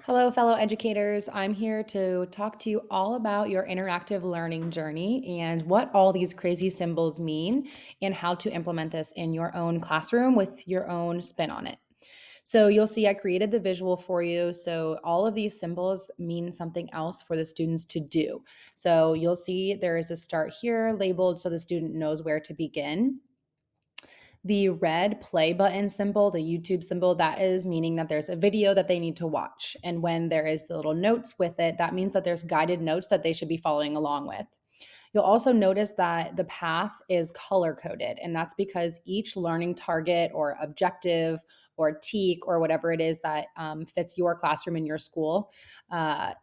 Hello, fellow educators. I'm here to talk to you all about your interactive learning journey and what all these crazy symbols mean and how to implement this in your own classroom with your own spin on it. So, you'll see I created the visual for you. So, all of these symbols mean something else for the students to do. So, you'll see there is a start here labeled so the student knows where to begin. The red play button symbol, the YouTube symbol, that is meaning that there's a video that they need to watch. And when there is the little notes with it, that means that there's guided notes that they should be following along with. You'll also notice that the path is color coded, and that's because each learning target or objective or TEAC or whatever it is that fits your classroom in your school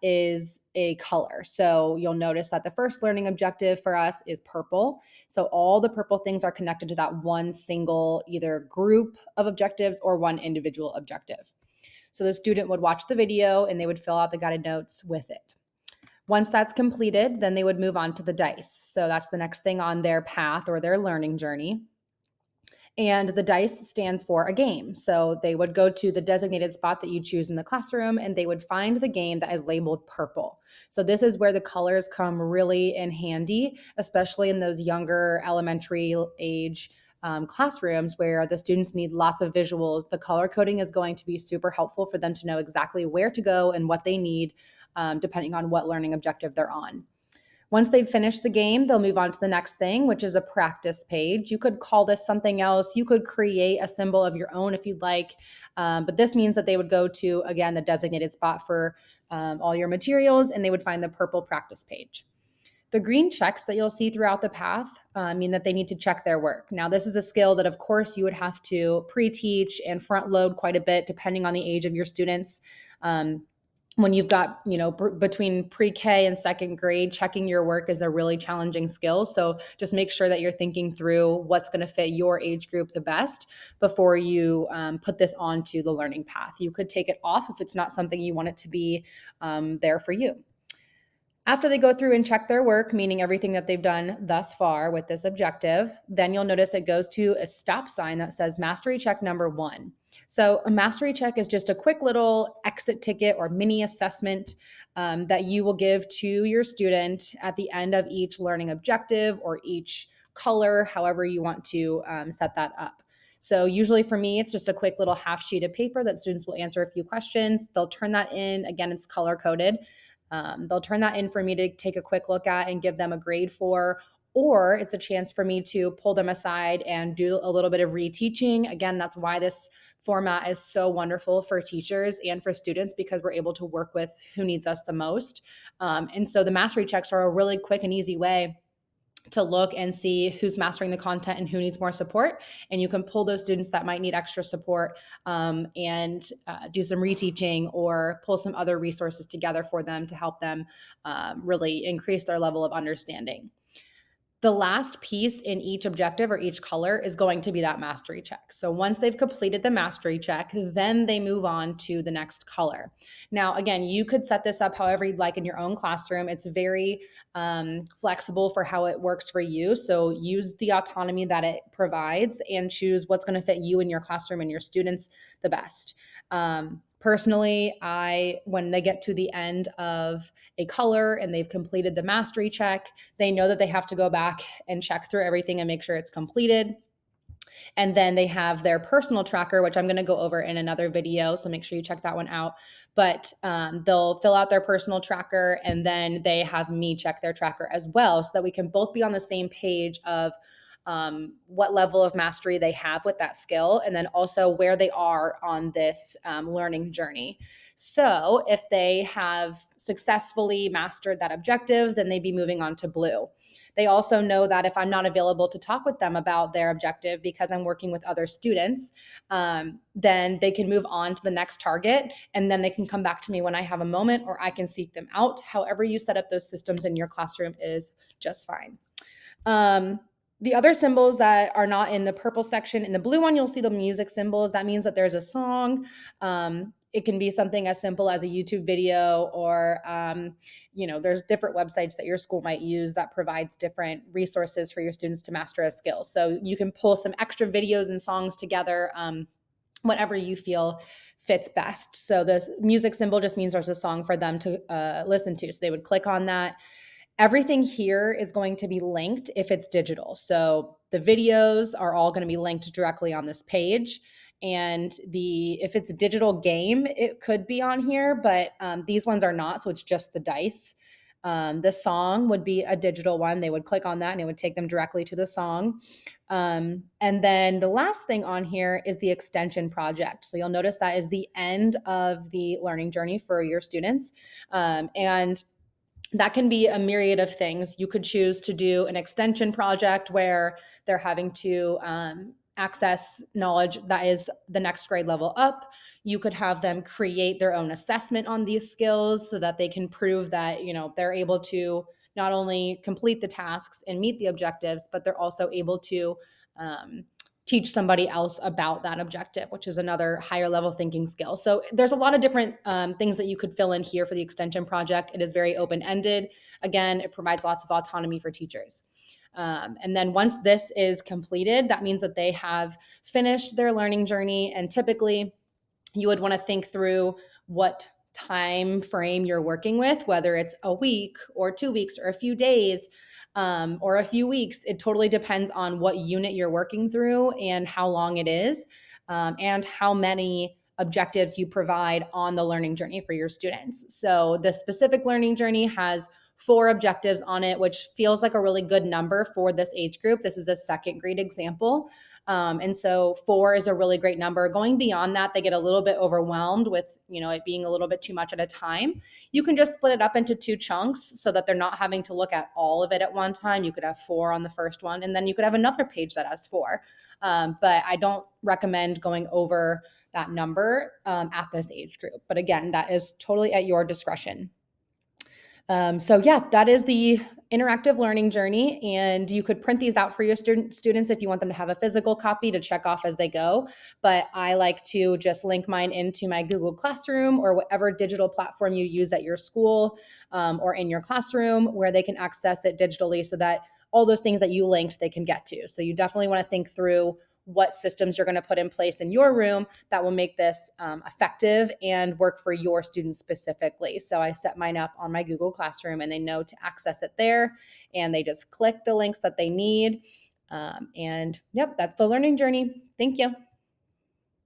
is a color. So you'll notice that the first learning objective for us is purple. So all the purple things are connected to that one single either group of objectives or one individual objective. So the student would watch the video and they would fill out the guided notes with it. Once that's completed, then they would move on to the dice. So that's the next thing on their path or their learning journey. And the dice stands for a game. So they would go to the designated spot that you choose in the classroom and they would find the game that is labeled purple. So this is where the colors come really in handy, especially in those younger elementary age classrooms where the students need lots of visuals. The color coding is going to be super helpful for them to know exactly where to go and what they need, depending on what learning objective they're on. Once they've finished the game, they'll move on to the next thing, which is a practice page. You could call this something else. You could create a symbol of your own if you'd like. But this means that they would go to, again, the designated spot for all your materials, and they would find the purple practice page. The green checks that you'll see throughout the path mean that they need to check their work. Now, this is a skill that, of course, you would have to pre-teach and front load quite a bit depending on the age of your students. When you've got, between pre-K and second grade, checking your work is a really challenging skill. So just make sure that you're thinking through what's going to fit your age group the best before you put this onto the learning path. You could take it off if it's not something you want it to be there for you. After they go through and check their work, meaning everything that they've done thus far with this objective, then you'll notice it goes to a stop sign that says mastery check number 1. So a mastery check is just a quick little exit ticket or mini assessment that you will give to your student at the end of each learning objective or each color, however you want to set that up. So usually for me, it's just a quick little half sheet of paper that students will answer a few questions. They'll turn that in. Again, it's color coded. They'll turn that in for me to take a quick look at and give them a grade for, or it's a chance for me to pull them aside and do a little bit of reteaching. Again, that's why this format is so wonderful for teachers and for students because we're able to work with who needs us the most. And so the mastery checks are a really quick and easy way to look and see who's mastering the content and who needs more support. And you can pull those students that might need extra support and do some reteaching or pull some other resources together for them to help them really increase their level of understanding. The last piece in each objective or each color is going to be that mastery check. So once they've completed the mastery check, then they move on to the next color. Now, again, you could set this up however you'd like in your own classroom. It's very flexible for how it works for you. So use the autonomy that it provides and choose what's going to fit you and your classroom and your students the best. Personally, when they get to the end of a color and they've completed the mastery check, they know that they have to go back and check through everything and make sure it's completed. And then they have their personal tracker, which I'm going to go over in another video. So make sure you check that one out. But they'll fill out their personal tracker and then they have me check their tracker as well so that we can both be on the same page of what level of mastery they have with that skill, and then also where they are on this learning journey. So if they have successfully mastered that objective, then they'd be moving on to blue. They also know that if I'm not available to talk with them about their objective because I'm working with other students, then they can move on to the next target, and then they can come back to me when I have a moment, or I can seek them out. However you set up those systems in your classroom is just fine. The other symbols that are not in the purple section, in the blue one, you'll see the music symbols. That means that there's a song. It can be something as simple as a YouTube video, or there's different websites that your school might use that provides different resources for your students to master a skill. So you can pull some extra videos and songs together, whatever you feel fits best. So the music symbol just means there's a song for them to listen to. So they would click on that. Everything here is going to be linked if it's digital. So the videos are all going to be linked directly on this page. And if it's a digital game, it could be on here, but these ones are not. So it's just the dice. The song would be a digital one. They would click on that and it would take them directly to the song. And then the last thing on here is the extension project. So you'll notice that is the end of the learning journey for your students. And that can be a myriad of things. You could choose to do an extension project where they're having to access knowledge that is the next grade level up. You could have them create their own assessment on these skills so that they can prove that, they're able to not only complete the tasks and meet the objectives, but they're also able to um, teach somebody else about that objective, which is another higher level thinking skill. So there's a lot of different things that you could fill in here for the extension project. It is very open ended. Again, it provides lots of autonomy for teachers. And then once this is completed, that means that they have finished their learning journey. And typically, you would want to think through what time frame you're working with, whether it's a week or 2 weeks or a few days or a few weeks. It totally depends on what unit you're working through and how long it is, and how many objectives you provide on the learning journey for your students. So the specific learning journey has 4 objectives on it, which feels like a really good number for this age group. This is a second grade example. And so 4 is a really great number. Going beyond that, they get a little bit overwhelmed with, it being a little bit too much at a time. You can just split it up into 2 chunks so that they're not having to look at all of it at one time. You could have 4 on the first one, and then you could have another page that has 4. But I don't recommend going over that number at this age group. But again, that is totally at your discretion. So yeah, that is the interactive learning journey. And you could print these out for your students if you want them to have a physical copy to check off as they go. But I like to just link mine into my Google Classroom or whatever digital platform you use at your school or in your classroom, where they can access it digitally so that all those things that you linked, they can get to. So you definitely want to think through what systems you're going to put in place in your room that will make this effective and work for your students specifically. So I set mine up on my Google Classroom and they know to access it there, and they just click the links that they need. And yep, that's the learning journey. Thank you.